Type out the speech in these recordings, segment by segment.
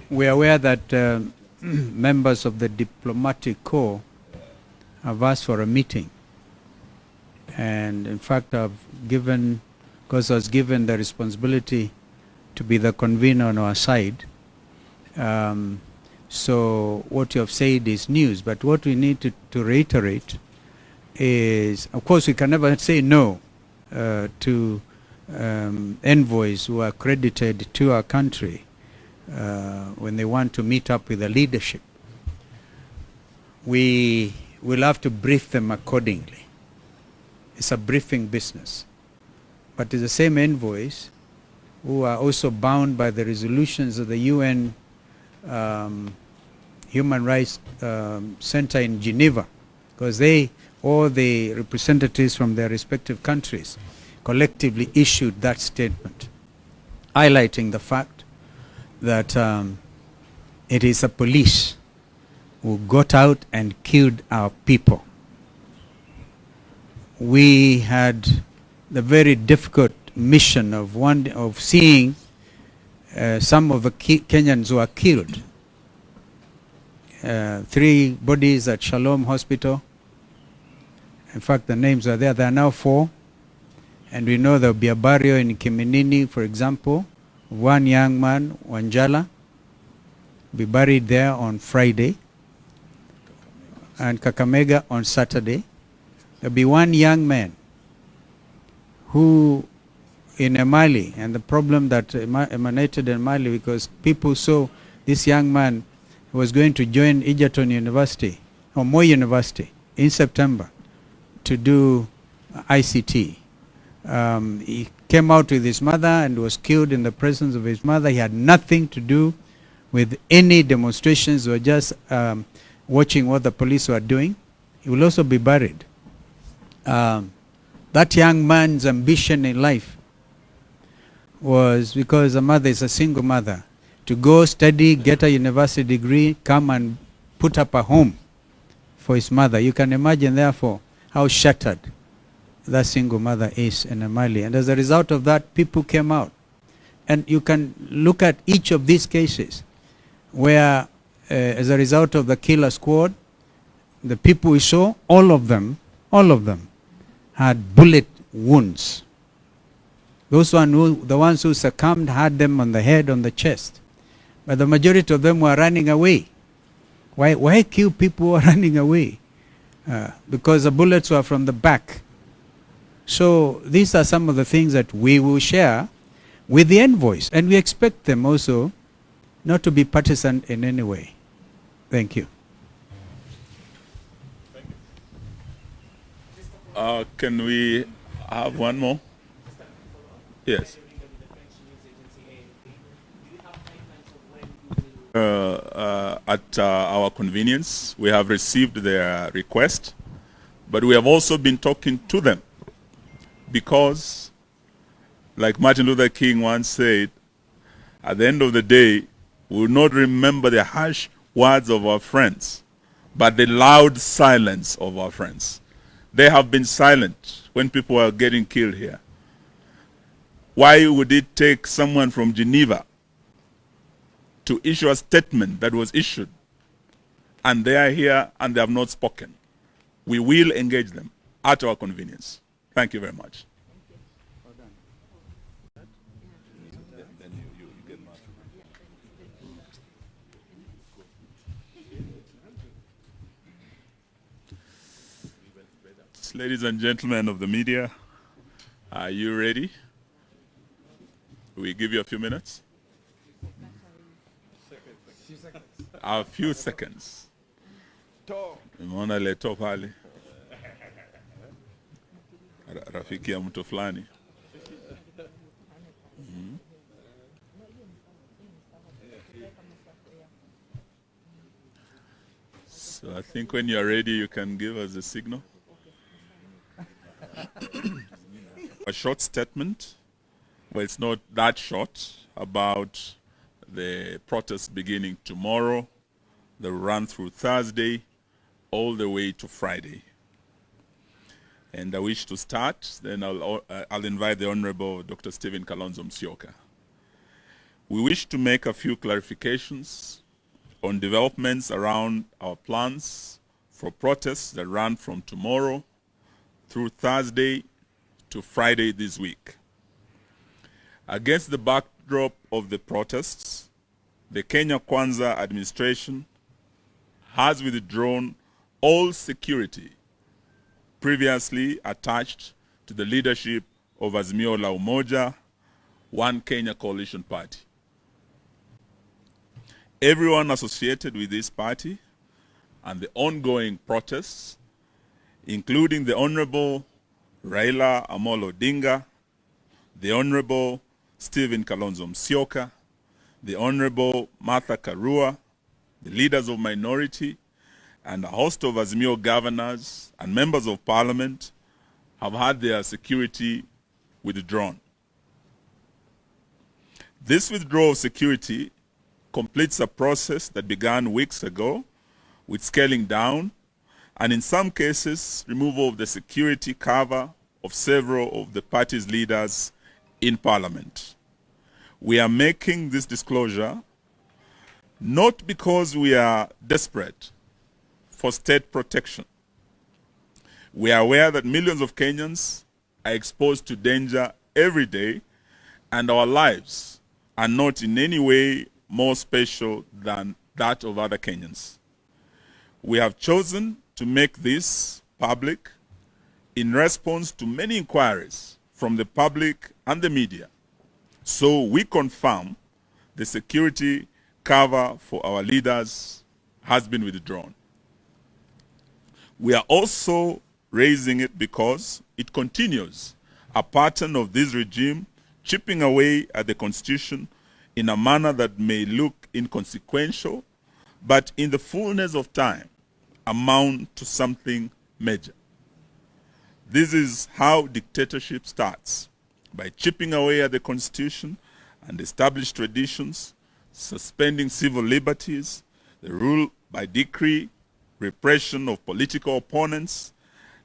We are aware that members of the diplomatic corps have asked for a meeting. And in fact, because I was given the responsibility to be the convener on our side. So what you have said is news, but what we need to reiterate is, of course, we can never say no to envoys who are accredited to our country when they want to meet up with the leadership. We will have to brief them accordingly. It's a briefing business. But it's the same envoys who are also bound by the resolutions of the UN Human Rights Center in Geneva, because all the representatives from their respective countries collectively issued that statement, highlighting the fact that it is the police who got out and killed our people. We had the very difficult mission of seeing some of the Kenyans who are killed. 3 bodies at Shalom Hospital. In fact, the names are there. There are now 4. And we know there will be a burial in Kiminini, for example. One young man, Wanjala, will be buried there on Friday. And Kakamega on Saturday. There will be one young man who in Emali, and the problem that emanated in Emali because people saw this young man was going to join Egerton University or Moi University in September to do ICT. He came out with his mother and was killed in the presence of his mother. He had nothing to do with any demonstrations or just watching what the police were doing. He will also be buried. That young man's ambition in life was, because the mother is a single mother, to go study, get a university degree, come and put up a home for his mother. You can imagine, therefore, how shattered that single mother is in Emali. And as a result of that, people came out. And you can look at each of these cases where, as a result of the killer squad, the people we saw, all of them had bullet wounds. The ones who succumbed had them on the head, on the chest. But the majority of them were running away. Why kill people who are running away? Because the bullets were from the back. So these are some of the things that we will share with the envoys. And we expect them also not to be partisan in any way. Thank you. Can we have one more? Yes. At our convenience, we have received their request, but we have also been talking to them because, like Martin Luther King once said, at the end of the day, we will not remember the harsh words of our friends, but the loud silence of our friends. They have been silent when people are getting killed here. Why would it take someone from Geneva to issue a statement that was issued, and they are here and they have not spoken? We will engage them at our convenience. Thank you very much. Ladies and gentlemen of the media, are you ready? We give you a few minutes? A few seconds. Umeona leto pale rafiki ya mtu fulani. So I think when you're ready, you can give us a signal. A short statement, well, it's not that short, about the protest beginning tomorrow, the run through Thursday, all the way to Friday. And I wish to start, then I'll invite the Honorable Dr. Stephen Kalonzo Musyoka. we wish to make a few clarifications on developments around our plans for protests that run from tomorrow through Thursday to Friday this week. Against the backdrop of the protests, the Kenya Kwanza administration has withdrawn all security previously attached to the leadership of Azimio la Umoja, One Kenya Coalition Party. Everyone associated with this party and the ongoing protests, including the Honorable Raila Amolo Odinga, the Honorable Stephen Kalonzo Musyoka, the Honorable Martha Karua, the leaders of minority, and a host of Azimio governors and members of parliament have had their security withdrawn. This withdrawal of security completes a process that began weeks ago with scaling down and in some cases removal of the security cover of several of the party's leaders in parliament. We are making this disclosure not because we are desperate for state protection. We are aware that millions of Kenyans are exposed to danger every day and our lives are not in any way more special than that of other Kenyans. We have chosen to make this public in response to many inquiries from the public and the media. So we confirm the security cover for our leaders has been withdrawn. We are also raising it because it continues a pattern of this regime chipping away at the Constitution in a manner that may look inconsequential, but in the fullness of time amount to something major. This is how dictatorship starts, by chipping away at the Constitution and established traditions, suspending civil liberties, the rule by decree, repression of political opponents,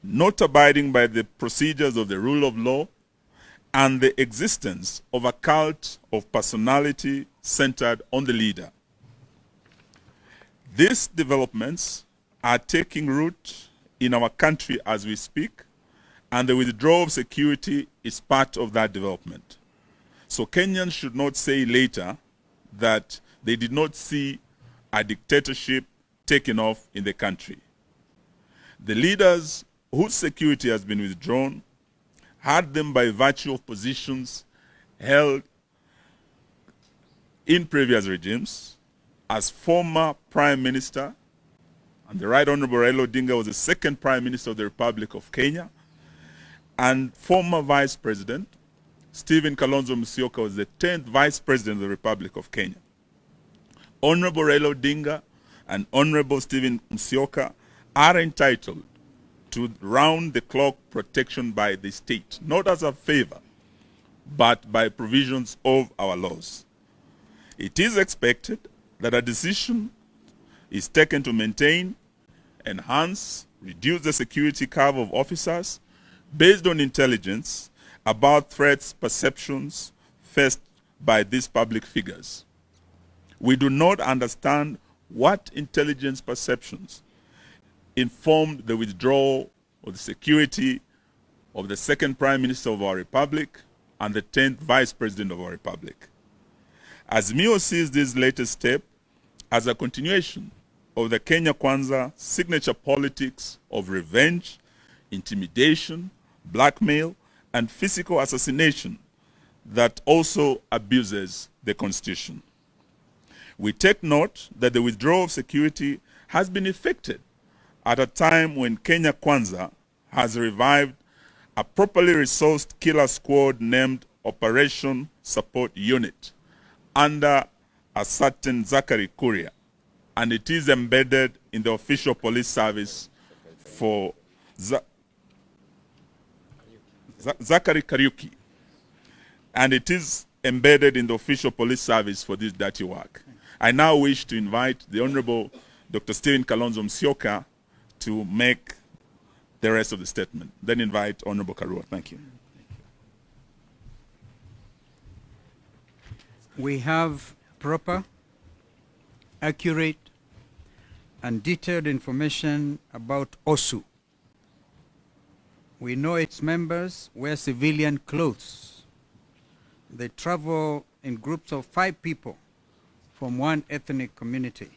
not abiding by the procedures of the rule of law, and the existence of a cult of personality centered on the leader. These developments are taking root in our country as we speak, and the withdrawal of security is part of that development. So Kenyans should not say later that they did not see a dictatorship taken off in the country. The leaders whose security has been withdrawn had them by virtue of positions held in previous regimes. As former Prime Minister, and the Right Honorable Raila Odinga was the second Prime Minister of the Republic of Kenya, and former Vice President Stephen Kalonzo Musyoka was the 10th Vice President of the Republic of Kenya. Honorable Raila Odinga and Honorable Stephen Musyoka are entitled to round-the-clock protection by the state, not as a favor, but by provisions of our laws. It is expected that a decision is taken to maintain, enhance, reduce the security cover of officers based on intelligence about threats perceptions faced by these public figures. We do not understand what intelligence perceptions informed the withdrawal of the security of the second Prime Minister of our Republic and the 10th Vice President of our Republic. Azimio sees this latest step as a continuation of the Kenya Kwanza signature politics of revenge, intimidation, blackmail, and physical assassination that also abuses the Constitution. We take note that the withdrawal of security has been effected at a time when Kenya Kwanza has revived a properly resourced killer squad named Operation Support Unit under a certain Zachary Kuria, and it is embedded in the official police service for Zachary Kariuki, and it is embedded in the official police service for this dirty work. I now wish to invite the Honorable Dr. Stephen Kalonzo Musyoka to make the rest of the statement. Then invite Honorable Karua. Thank you. We have proper, accurate, and detailed information about OSU. We know its members wear civilian clothes. They travel in groups of 5 people from one ethnic community.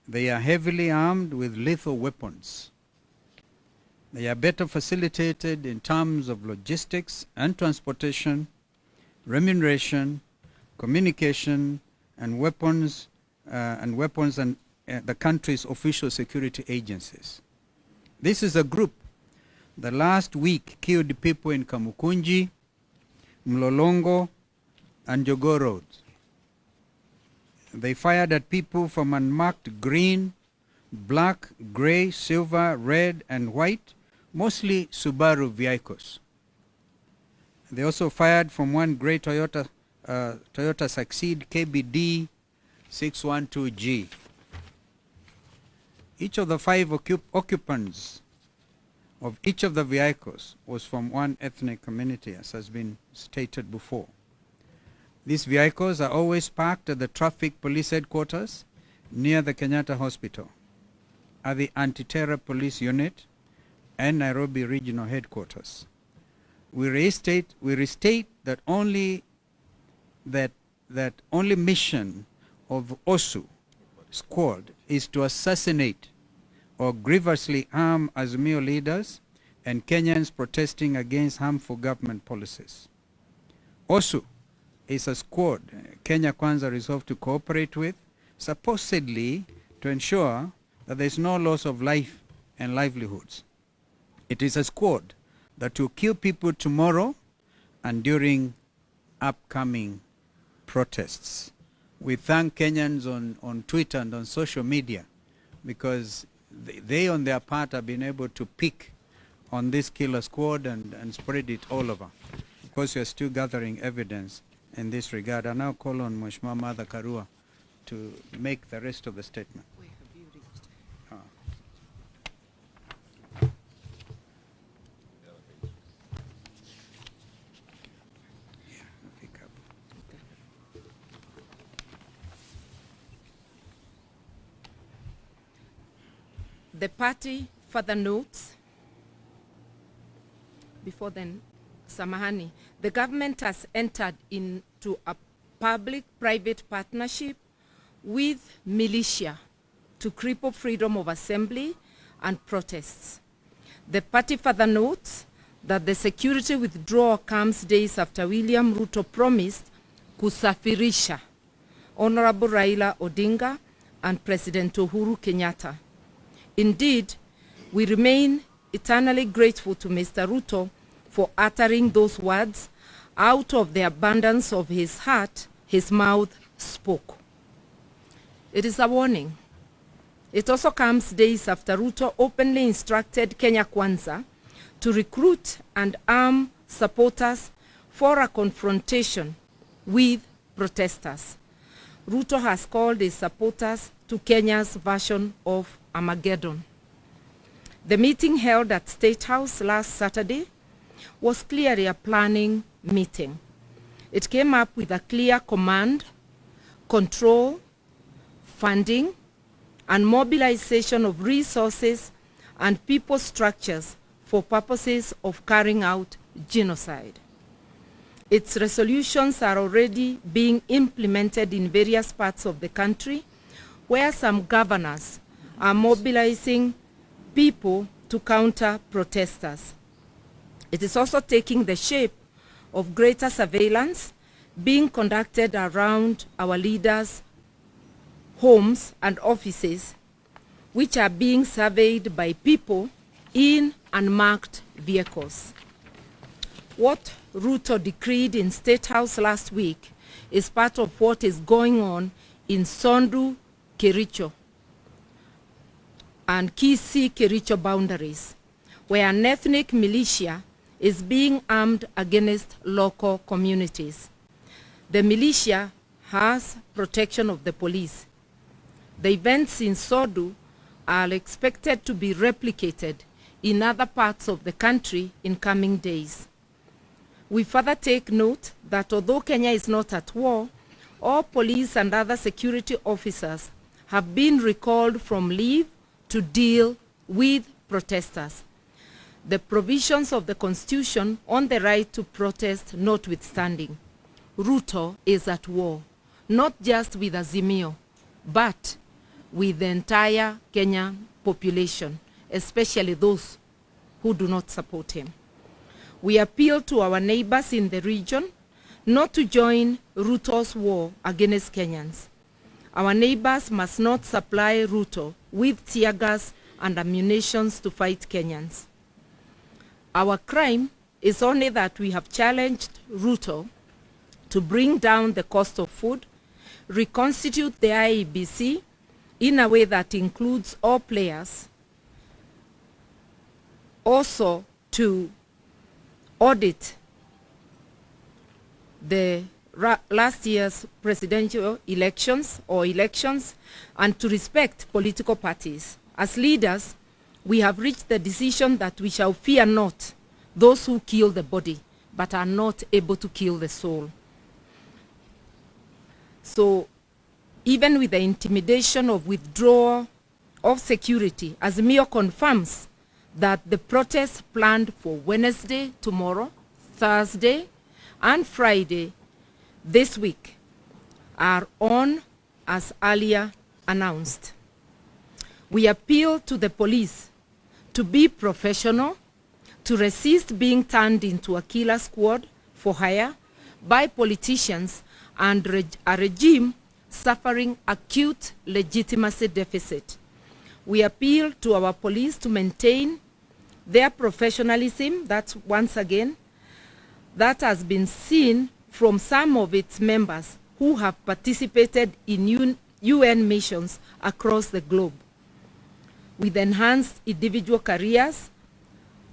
They are heavily armed with lethal weapons. They are better facilitated in terms of logistics and transportation, remuneration, communication, and weapons and the country's official security agencies. This is a group that last week killed people in Kamukunji, Mlolongo, and Jogoo roads. They fired at people from unmarked green, black, gray, silver, red, and white, mostly Subaru vehicles. They also fired from one gray Toyota Succeed KBD 612G. Each of the 5 occupants of each of the vehicles was from one ethnic community, as has been stated before. These vehicles are always parked at the traffic police headquarters near the Kenyatta Hospital, at the Anti-Terror Police Unit, and Nairobi Regional Headquarters. We restate that only mission of OSU squad is to assassinate or grievously harm Azimio leaders and Kenyans protesting against harmful government policies. OSU is a squad Kenya Kwanza resolved to cooperate with, supposedly to ensure that there is no loss of life and livelihoods. It is a squad that will kill people tomorrow and during upcoming protests. We thank Kenyans on Twitter and on social media because they on their part have been able to pick on this killer squad and spread it all over. Of course, we are still gathering evidence in this regard. I now call on Mheshimiwa Martha Karua to make the rest of the statement. The party further notes, before then, Samahani, the government has entered into a public-private partnership with militia to cripple freedom of assembly and protests. The party further notes that the security withdrawal comes days after William Ruto promised kusafirisha Honorable Raila Odinga and President Uhuru Kenyatta. Indeed, we remain eternally grateful to Mr. Ruto for uttering those words. Out of the abundance of his heart, his mouth spoke. It is a warning. It also comes days after Ruto openly instructed Kenya Kwanza to recruit and arm supporters for a confrontation with protesters. Ruto has called his supporters to Kenya's version of Armageddon. The meeting held at State House last Saturday was clearly a planning meeting. It came up with a clear command, control, funding, and mobilization of resources and people structures for purposes of carrying out genocide. Its resolutions are already being implemented in various parts of the country, where some governors are mobilizing people to counter protesters. It is also taking the shape of greater surveillance being conducted around our leaders' homes and offices, which are being surveyed by people in unmarked vehicles. What Ruto decreed in State House last week is part of what is going on in Sondu, Kericho, and Kisii-Kericho boundaries, where an ethnic militia is being armed against local communities. The militia has protection of the police. The events in Sondu are expected to be replicated in other parts of the country in coming days. We further take note that although Kenya is not at war, all police and other security officers have been recalled from leave to deal with protesters. The provisions of the Constitution on the right to protest notwithstanding, Ruto is at war, not just with Azimio, but with the entire Kenyan population, especially those who do not support him. We appeal to our neighbors in the region not to join Ruto's war against Kenyans. Our neighbors must not supply Ruto with tear gas and ammunition to fight Kenyans. Our crime is only that we have challenged Ruto to bring down the cost of food, reconstitute the IEBC in a way that includes all players, also to audit the last year's presidential elections, and to respect political parties. As leaders, we have reached the decision that we shall fear not those who kill the body, but are not able to kill the soul. So, even with the intimidation of withdrawal of security, Azimio confirms that the protests planned for Wednesday, tomorrow, Thursday, and Friday this week are on as earlier announced. We appeal to the police to be professional, to resist being turned into a killer squad for hire by politicians and a regime suffering acute legitimacy deficit. We appeal to our police to maintain their professionalism, that's once again, that has been seen from some of its members who have participated in UN missions across the globe, with enhanced individual careers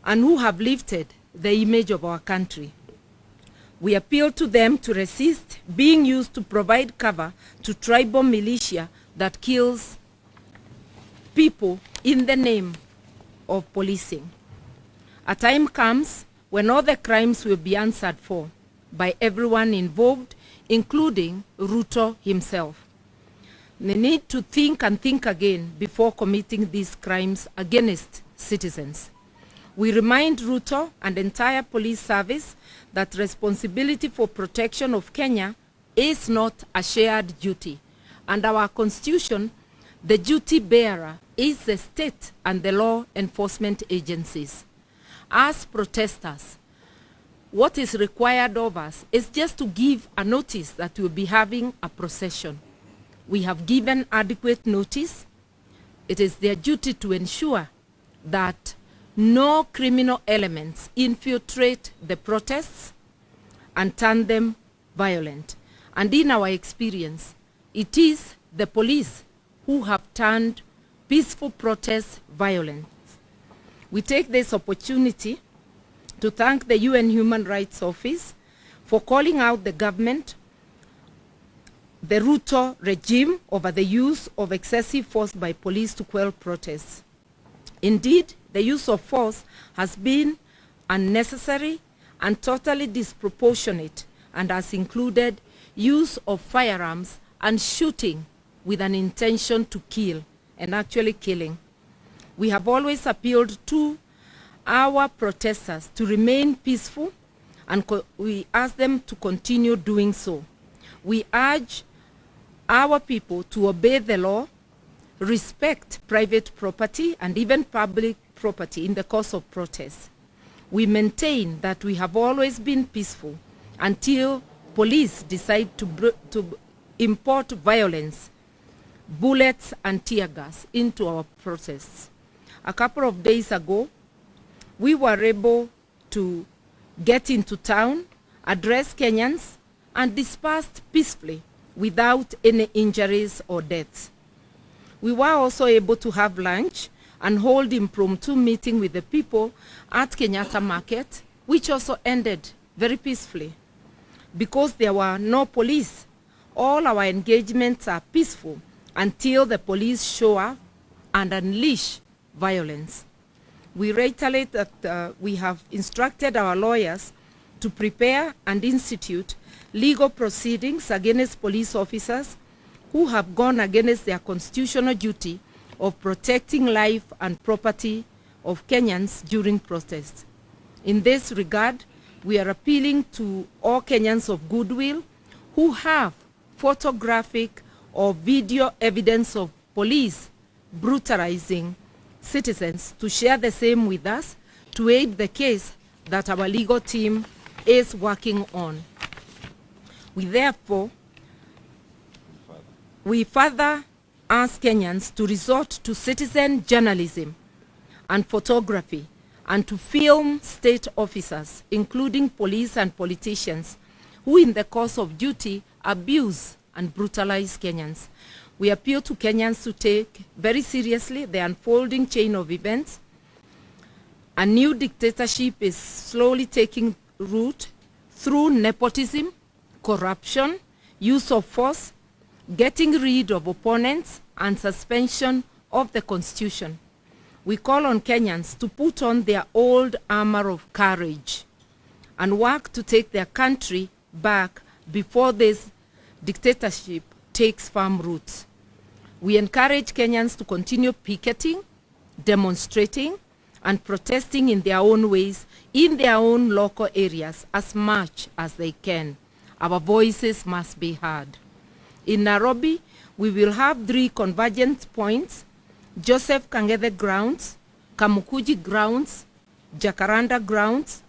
and who have lifted the image of our country. We appeal to them to resist being used to provide cover to tribal militia that kills people in the name of policing. A time comes when all the crimes will be answered for by everyone involved, including Ruto himself. They need to think and think again before committing these crimes against citizens. We remind Ruto and the entire police service that responsibility for protection of Kenya is not a shared duty. Under our constitution, the duty bearer is the state and the law enforcement agencies. As protesters, what is required of us is just to give a notice that we'll be having a procession. We have given adequate notice. It is their duty to ensure that no criminal elements infiltrate the protests and turn them violent. And in our experience, it is the police who have turned peaceful protests violent. We take this opportunity to thank the UN Human Rights Office for calling out the government, the Ruto regime, over the use of excessive force by police to quell protests. Indeed, the use of force has been unnecessary and totally disproportionate and has included use of firearms and shooting with an intention to kill and actually killing. We have always appealed to our protesters to remain peaceful, and we ask them to continue doing so. We urge our people to obey the law, respect private property and even public property in the course of protests. We maintain that we have always been peaceful until police decide to import violence, bullets and tear gas into our protests. A couple of days ago, we were able to get into town, address Kenyans, and dispersed peacefully without any injuries or deaths. We were also able to have lunch and hold impromptu meeting with the people at Kenyatta Market, which also ended very peacefully. Because there were no police, all our engagements are peaceful until the police show up and unleash violence. We reiterate that we have instructed our lawyers to prepare and institute legal proceedings against police officers who have gone against their constitutional duty of protecting life and property of Kenyans during protests. In this regard, we are appealing to all Kenyans of goodwill who have photographic or video evidence of police brutalizing citizens to share the same with us to aid the case that our legal team is working on. We further ask Kenyans to resort to citizen journalism and photography and to film state officers, including police and politicians, who in the course of duty abuse and brutalize Kenyans. We appeal to Kenyans to take very seriously the unfolding chain of events. A new dictatorship is slowly taking root through nepotism, corruption, use of force, getting rid of opponents, and suspension of the Constitution. We call on Kenyans to put on their old armor of courage and work to take their country back before this dictatorship takes firm roots. We encourage Kenyans to continue picketing, demonstrating, and protesting in their own ways, in their own local areas, as much as they can. Our voices must be heard. In Nairobi, we will have 3 convergence points: Joseph Kang'ethe grounds, Kamukuji grounds, Jacaranda grounds.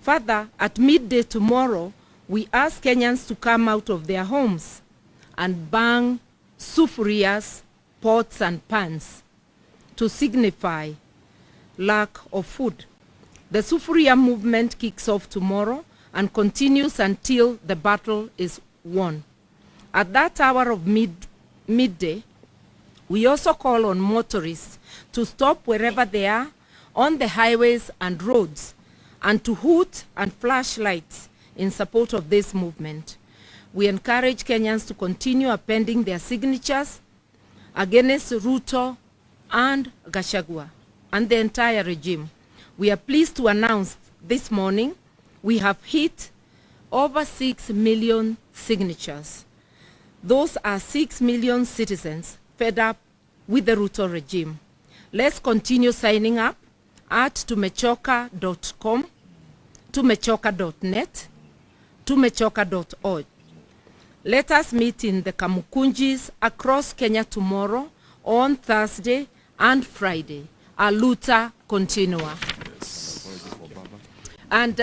Further, at midday tomorrow, we ask Kenyans to come out of their homes and bang sufurias, pots and pans to signify lack of food. The sufuria movement kicks off tomorrow and continues until the battle is won. At that hour of midday, we also call on motorists to stop wherever they are on the highways and roads and to hoot and flash lights in support of this movement. We encourage Kenyans to continue appending their signatures against Ruto and Gachagua and the entire regime. We are pleased to announce this morning we have hit over 6 million signatures. Those are 6 million citizens fed up with the Ruto regime. Let's continue signing up at tumechoka.com, tumechoka.net, tumechoka.org. Let us meet in the Kamukunjis across Kenya tomorrow, on Thursday and Friday. A luta continua. Yes. And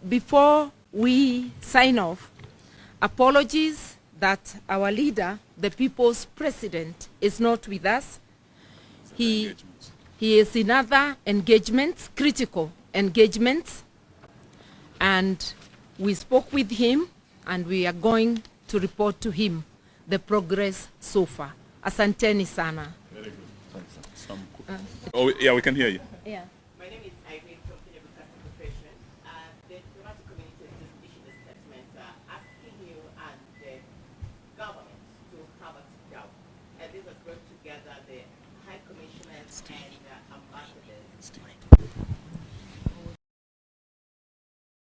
before we sign off, apologies that our leader, the people's president, is not with us. He is in other engagements, critical engagements, and we spoke with him and we are going to report to him the progress so far. Asanteni sana. Very good. Thanks. Oh, yeah, we can hear you. Yeah. My name is Irene from Kenya Broadcasting Corporation. The diplomatic community has just issued a statement asking you and the government to have a sit down. And this has brought together the high commissioners and ambassadors